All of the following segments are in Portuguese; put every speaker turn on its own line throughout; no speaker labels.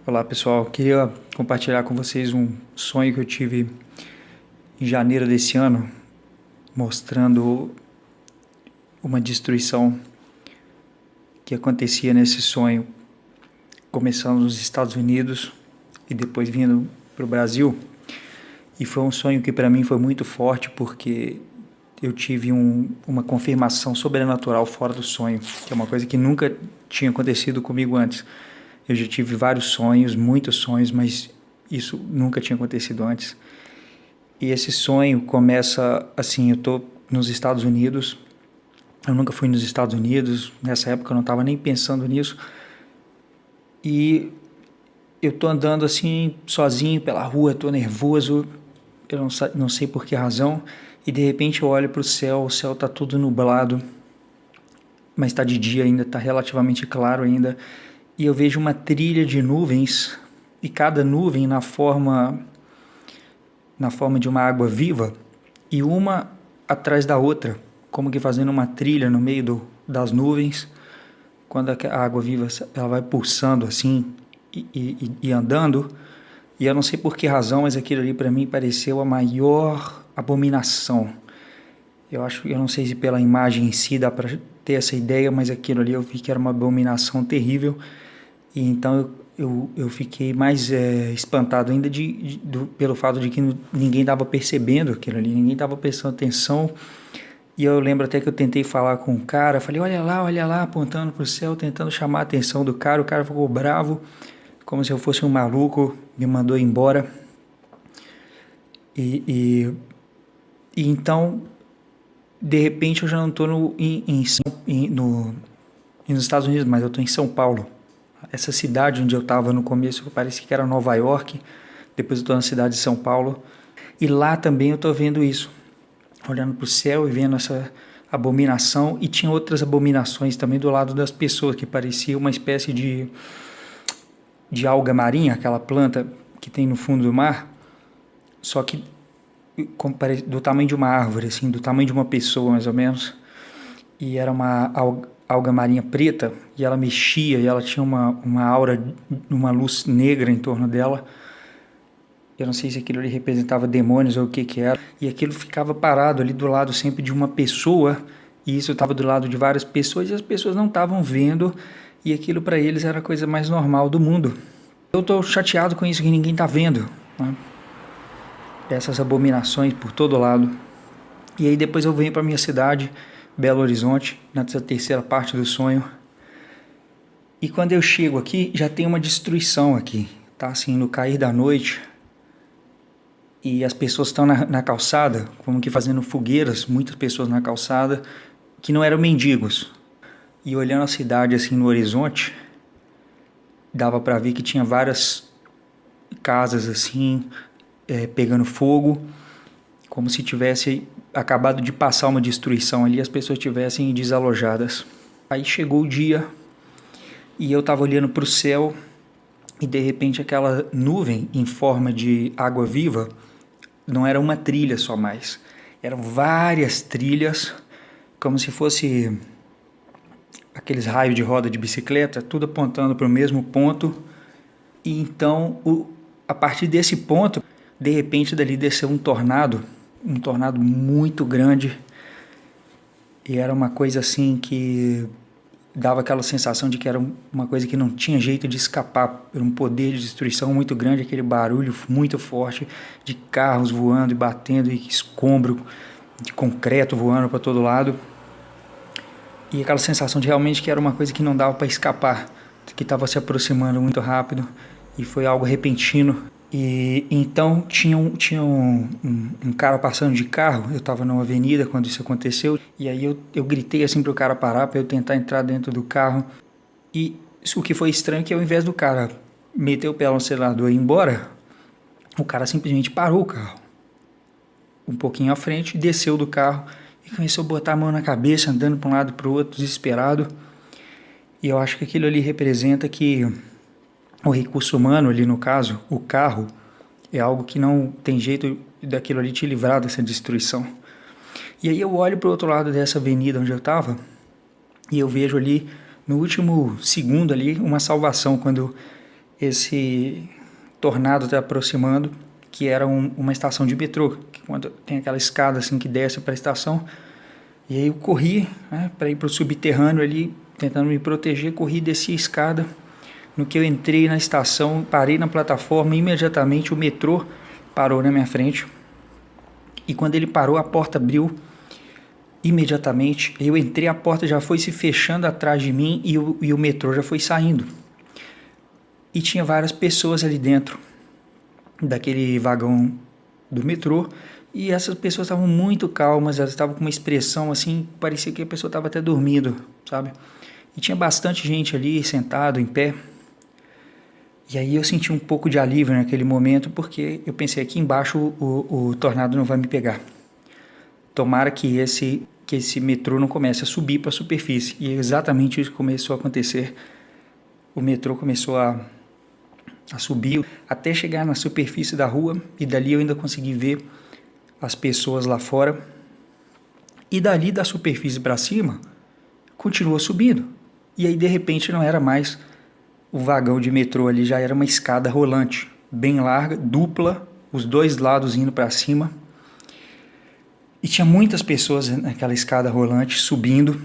Olá pessoal, queria compartilhar com vocês um sonho que eu tive em janeiro desse ano, mostrando uma destruição que acontecia nesse sonho, começando nos Estados Unidos e depois vindo para o Brasil. E foi um sonho que para mim foi muito forte porque eu tive uma confirmação sobrenatural fora do sonho, que é uma coisa que nunca tinha acontecido comigo antes. Eu já tive vários sonhos, muitos sonhos, mas isso nunca tinha acontecido antes. E esse sonho começa assim, eu tô nos Estados Unidos, eu nunca fui nos Estados Unidos, nessa época eu não estava nem pensando nisso, e eu tô andando assim, sozinho pela rua, tô nervoso, eu não sei por que razão, e de repente eu olho para o céu tá tudo nublado, mas está de dia ainda, está relativamente claro ainda, e eu vejo uma trilha de nuvens, e cada nuvem na forma de uma água viva, e uma atrás da outra, como que fazendo uma trilha no meio das nuvens. Quando a água viva ela vai pulsando assim e andando, e eu não sei por que razão, mas aquilo ali para mim pareceu a maior abominação. Eu não sei se pela imagem em si dá para ter essa ideia, mas aquilo ali eu vi que era uma abominação terrível. E então eu fiquei mais espantado ainda pelo fato de que ninguém estava percebendo aquilo ali, ninguém estava prestando atenção. E eu lembro até que eu tentei falar com o cara, falei, olha lá, apontando para o céu, tentando chamar a atenção do cara. O cara ficou bravo, como se eu fosse um maluco, me mandou embora. E então, de repente, eu já não estou nos Estados Unidos, mas eu estou em São Paulo. Essa cidade onde eu estava no começo parece que era Nova York, depois eu estou na cidade de São Paulo, e lá também eu estou vendo isso, olhando para o céu e vendo essa abominação, e tinha outras abominações também do lado das pessoas, que parecia uma espécie de alga marinha, aquela planta que tem no fundo do mar, só que do tamanho de uma árvore, assim, do tamanho de uma pessoa mais ou menos, e era uma alga marinha preta, e ela mexia, e ela tinha uma aura, uma luz negra em torno dela. Eu não sei se aquilo ali representava demônios ou o que era, e aquilo ficava parado ali do lado sempre de uma pessoa, e isso estava do lado de várias pessoas, e as pessoas não estavam vendo, e aquilo para eles era a coisa mais normal do mundo. Eu estou chateado com isso, que ninguém está vendo, né? Essas abominações por todo lado. E aí depois eu venho para minha cidade, Belo Horizonte, nessa terceira parte do sonho. E quando eu chego aqui, já tem uma destruição aqui, tá? Assim, no cair da noite. E as pessoas estão na calçada, como que fazendo fogueiras, muitas pessoas na calçada, que não eram mendigos. E olhando a cidade assim no horizonte, dava para ver que tinha várias casas assim, pegando fogo, como se tivesse acabado de passar uma destruição ali, as pessoas estivessem desalojadas. Aí chegou o dia e eu estava olhando para o céu e de repente aquela nuvem em forma de água viva não era uma trilha só mais, eram várias trilhas, como se fosse aqueles raios de roda de bicicleta, tudo apontando para o mesmo ponto. E então, a partir desse ponto, de repente dali desceu um tornado muito grande, e era uma coisa assim que dava aquela sensação de que era uma coisa que não tinha jeito de escapar, era um poder de destruição muito grande, aquele barulho muito forte de carros voando e batendo, e escombro de concreto voando para todo lado, e aquela sensação de realmente que era uma coisa que não dava para escapar, que estava se aproximando muito rápido, e foi algo repentino. E então tinha um cara passando de carro, eu estava numa avenida quando isso aconteceu, e aí eu gritei assim pro cara parar, para eu tentar entrar dentro do carro, e o que foi estranho é que ao invés do cara meter o pé no acelerador e ir embora, o cara simplesmente parou o carro, um pouquinho à frente, desceu do carro e começou a botar a mão na cabeça, andando para um lado e para o outro, desesperado. E eu acho que aquilo ali representa que o recurso humano ali, no caso, o carro, é algo que não tem jeito daquilo ali te livrar dessa destruição. E aí eu olho para o outro lado dessa avenida onde eu estava e eu vejo ali, no último segundo ali, uma salvação, quando esse tornado está aproximando, que era uma estação de metrô, que quando tem aquela escada assim que desce para a estação. E aí eu corri, né, para ir para o subterrâneo ali, tentando me proteger, corri, desci a escada. No que eu entrei na estação, parei na plataforma, imediatamente o metrô parou na minha frente. E quando ele parou, a porta abriu imediatamente. Eu entrei, a porta já foi se fechando atrás de mim e o metrô já foi saindo. E tinha várias pessoas ali dentro daquele vagão do metrô. E essas pessoas estavam muito calmas, elas estavam com uma expressão assim, parecia que a pessoa estava até dormindo, sabe? E tinha bastante gente ali sentado, em pé. E aí eu senti um pouco de alívio naquele momento, porque eu pensei, aqui embaixo o tornado não vai me pegar. Tomara que esse metrô não comece a subir para a superfície. E é exatamente isso que começou a acontecer. O metrô começou a subir até chegar na superfície da rua, e dali eu ainda consegui ver as pessoas lá fora. E dali da superfície para cima, continuou subindo. E aí de repente não era mais o vagão de metrô ali, já era uma escada rolante, bem larga, dupla, os dois lados indo para cima. E tinha muitas pessoas naquela escada rolante subindo.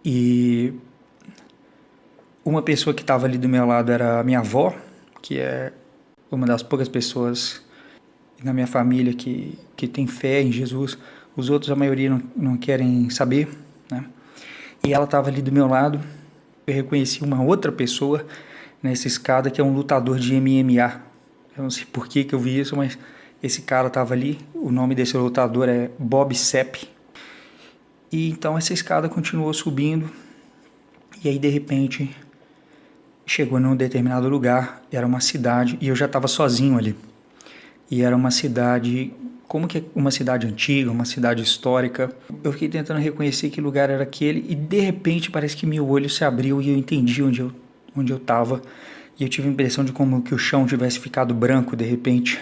E uma pessoa que estava ali do meu lado era a minha avó, que é uma das poucas pessoas na minha família que tem fé em Jesus. Os outros, a maioria, não querem saber, né? E ela estava ali do meu lado. Eu reconheci uma outra pessoa nessa escada, que é um lutador de MMA. Eu não sei por que eu vi isso, mas esse cara estava ali. O nome desse lutador é Bob Sapp. E então essa escada continuou subindo. E aí, de repente, chegou num determinado lugar. Era uma cidade, e eu já estava sozinho ali. E era uma cidade, como que é uma cidade antiga, uma cidade histórica. Eu fiquei tentando reconhecer que lugar era aquele, e de repente parece que meu olho se abriu e eu entendi onde eu estava. E eu tive a impressão de como que o chão tivesse ficado branco de repente.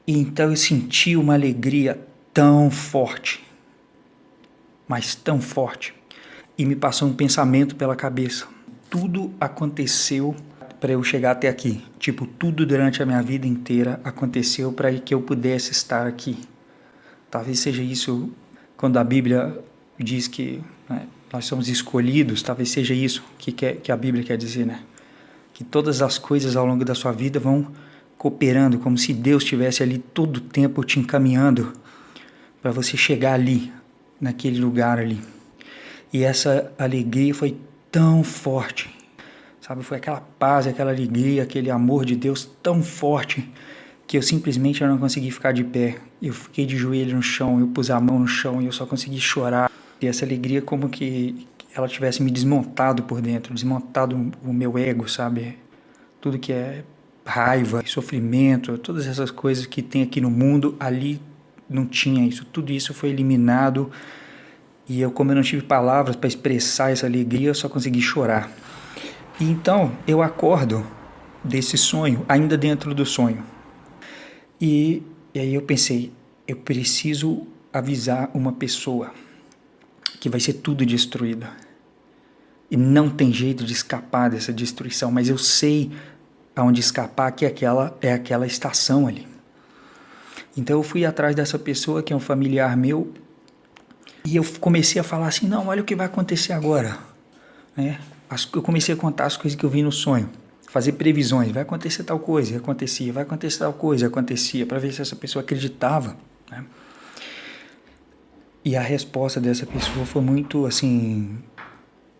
E então eu senti uma alegria tão forte, mas tão forte. E me passou um pensamento pela cabeça. Tudo aconteceu para eu chegar até aqui. Tipo, tudo durante a minha vida inteira aconteceu para que eu pudesse estar aqui. Talvez seja isso, quando a Bíblia diz que, né, nós somos escolhidos, talvez seja isso que a Bíblia quer dizer, né? Que todas as coisas ao longo da sua vida vão cooperando, como se Deus estivesse ali todo o tempo te encaminhando para você chegar ali, naquele lugar ali. E essa alegria foi tão forte, sabe? Foi aquela paz, aquela alegria, aquele amor de Deus tão forte, que eu simplesmente não consegui ficar de pé. Eu fiquei de joelho no chão, eu pus a mão no chão e eu só consegui chorar. E essa alegria, como que ela tivesse me desmontado por dentro, desmontado o meu ego, sabe? Tudo que é raiva, sofrimento, todas essas coisas que tem aqui no mundo, ali não tinha isso. Tudo isso foi eliminado. E eu, como eu não tive palavras para expressar essa alegria, eu só consegui chorar. E então eu acordo desse sonho, ainda dentro do sonho. E aí eu pensei, eu preciso avisar uma pessoa que vai ser tudo destruído. E não tem jeito de escapar dessa destruição, mas eu sei aonde escapar, que é aquela estação ali. Então eu fui atrás dessa pessoa, que é um familiar meu, e eu comecei a falar assim, não, olha o que vai acontecer agora, né? Eu comecei a contar as coisas que eu vi no sonho, fazer previsões, vai acontecer tal coisa, e acontecia, vai acontecer tal coisa, e acontecia, para ver se essa pessoa acreditava, né? E a resposta dessa pessoa foi muito, assim,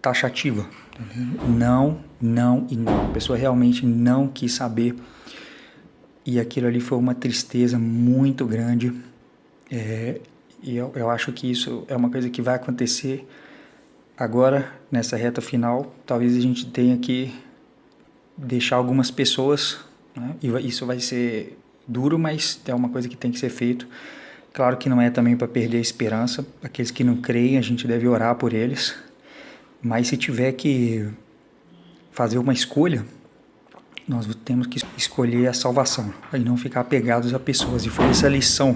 taxativa. Não, não e não. A pessoa realmente não quis saber. E aquilo ali foi uma tristeza muito grande. E eu acho que isso é uma coisa que vai acontecer agora, nessa reta final. Talvez a gente tenha que deixar algumas pessoas, né? E isso vai ser duro, mas é uma coisa que tem que ser feito. Claro que não é também para perder a esperança. Aqueles que não creem, a gente deve orar por eles. Mas se tiver que fazer uma escolha, nós temos que escolher a salvação e não ficar apegados a pessoas. E foi essa lição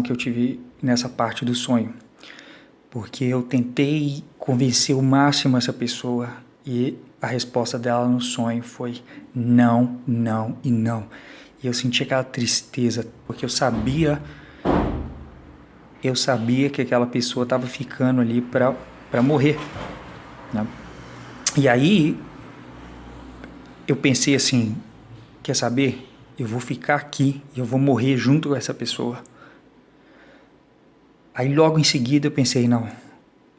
que eu tive nessa parte do sonho. Porque eu tentei convencer o máximo essa pessoa E a resposta dela no sonho foi não, não e não. E eu senti aquela tristeza, porque eu sabia que aquela pessoa estava ficando ali para morrer, né? E aí eu pensei assim, quer saber? Eu vou ficar aqui e eu vou morrer junto com essa pessoa. Aí logo em seguida eu pensei, não,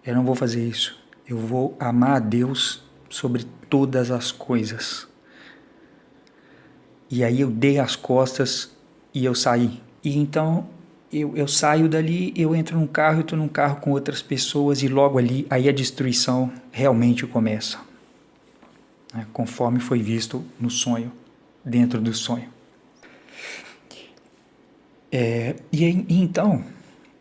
eu não vou fazer isso. Eu vou amar a Deus sobre todas as coisas. E aí eu dei as costas e eu saí. E então eu saio dali, eu entro num carro, eu estou num carro com outras pessoas e logo ali, aí a destruição realmente começa. Né? Conforme foi visto no sonho, dentro do sonho. E então,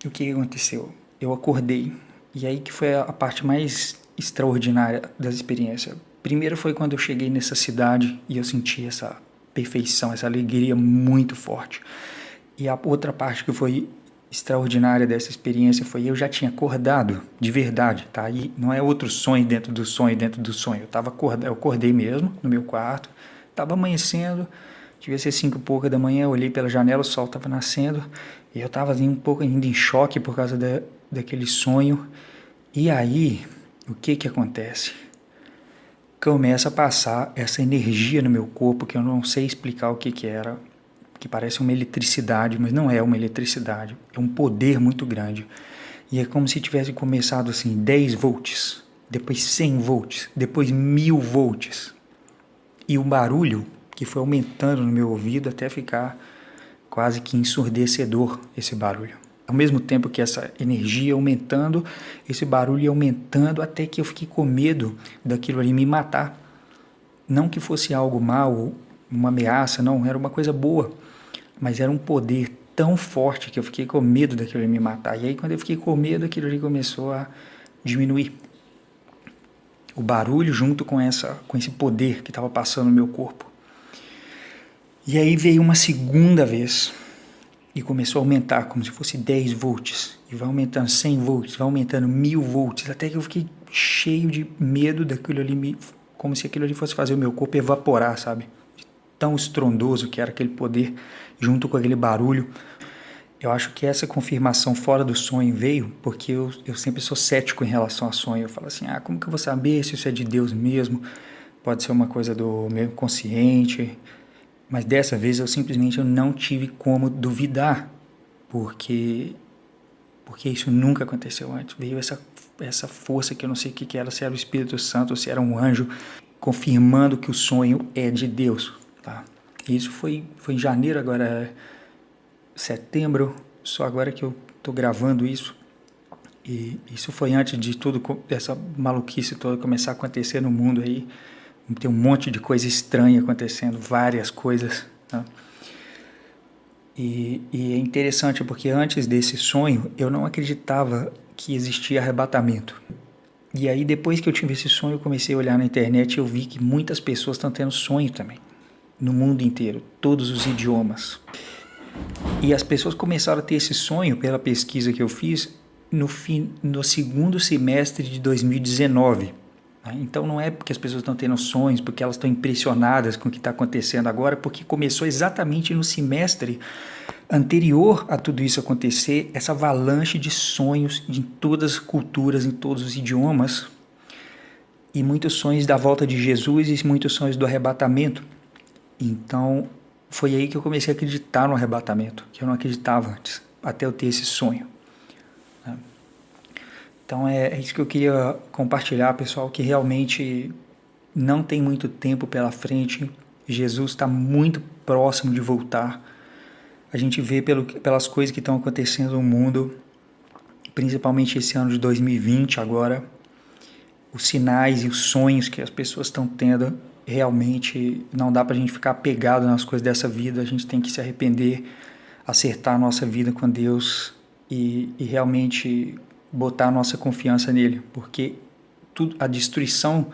o que aconteceu? Eu acordei, e aí que foi a parte mais extraordinária da experiência. Primeiro foi quando eu cheguei nessa cidade e eu senti essa perfeição, essa alegria muito forte. E a outra parte que foi extraordinária dessa experiência foi eu já tinha acordado de verdade, tá? E não é outro sonho dentro do sonho dentro do sonho. Eu acordei mesmo no meu quarto, estava amanhecendo, devia ser 5 e pouca da manhã, eu olhei pela janela, o sol estava nascendo e eu estava um pouco ainda em choque por causa daquele sonho. E aí, o que acontece? Começa a passar essa energia no meu corpo que eu não sei explicar o que era, que parece uma eletricidade, mas não é uma eletricidade, é um poder muito grande. E é como se tivesse começado assim, 10 volts, depois 100 volts, depois 1000 volts. E o barulho que foi aumentando no meu ouvido até ficar quase que ensurdecedor esse barulho. Ao mesmo tempo que essa energia aumentando, esse barulho ia aumentando até que eu fiquei com medo daquilo ali me matar. Não que fosse algo mal, uma ameaça, não, era uma coisa boa. Mas era um poder tão forte que eu fiquei com medo daquilo ali me matar. E aí quando eu fiquei com medo, aquilo ali começou a diminuir. O barulho junto com esse poder que estava passando no meu corpo. E aí veio uma segunda vez e começou a aumentar, como se fosse 10 volts. E vai aumentando 100 volts, vai aumentando 1000 volts, até que eu fiquei cheio de medo daquilo ali, como se aquilo ali fosse fazer o meu corpo evaporar, sabe? Tão estrondoso que era aquele poder, junto com aquele barulho. Eu acho que essa confirmação fora do sonho veio porque eu sempre sou cético em relação a sonho. Eu falo assim, como que eu vou saber se isso é de Deus mesmo? Pode ser uma coisa do meu inconsciente. Mas dessa vez eu simplesmente não tive como duvidar, porque isso nunca aconteceu antes. Veio essa força que eu não sei o que era, se era o Espírito Santo ou se era um anjo, confirmando que o sonho é de Deus. Tá? E isso foi em janeiro, agora setembro, só agora que eu estou gravando isso. E isso foi antes de tudo, essa maluquice toda começar a acontecer no mundo aí. Tem um monte de coisa estranha acontecendo, várias coisas. Tá? E é interessante porque antes desse sonho eu não acreditava que existia arrebatamento. E aí depois que eu tive esse sonho eu comecei a olhar na internet e eu vi que muitas pessoas estão tendo sonho também. No mundo inteiro, todos os idiomas. E as pessoas começaram a ter esse sonho pela pesquisa que eu fiz no segundo semestre de 2019. Então não é porque as pessoas estão tendo sonhos, porque elas estão impressionadas com o que está acontecendo agora, porque começou exatamente no semestre anterior a tudo isso acontecer, essa avalanche de sonhos em todas as culturas, em todos os idiomas, e muitos sonhos da volta de Jesus e muitos sonhos do arrebatamento. Então foi aí que eu comecei a acreditar no arrebatamento, que eu não acreditava antes, até eu ter esse sonho. Então é isso que eu queria compartilhar, pessoal, que realmente não tem muito tempo pela frente. Jesus está muito próximo de voltar. A gente vê pelas coisas que estão acontecendo no mundo, principalmente esse ano de 2020 agora, os sinais e os sonhos que as pessoas estão tendo, realmente não dá para a gente ficar apegado nas coisas dessa vida. A gente tem que se arrepender, acertar a nossa vida com Deus e realmente botar a nossa confiança nele, porque a destruição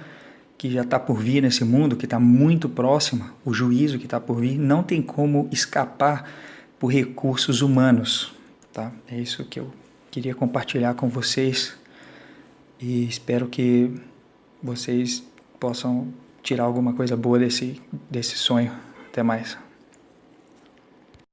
que já está por vir nesse mundo, que está muito próxima, o juízo que está por vir, não tem como escapar por recursos humanos. Tá? É isso que eu queria compartilhar com vocês e espero que vocês possam tirar alguma coisa boa desse sonho. Até mais.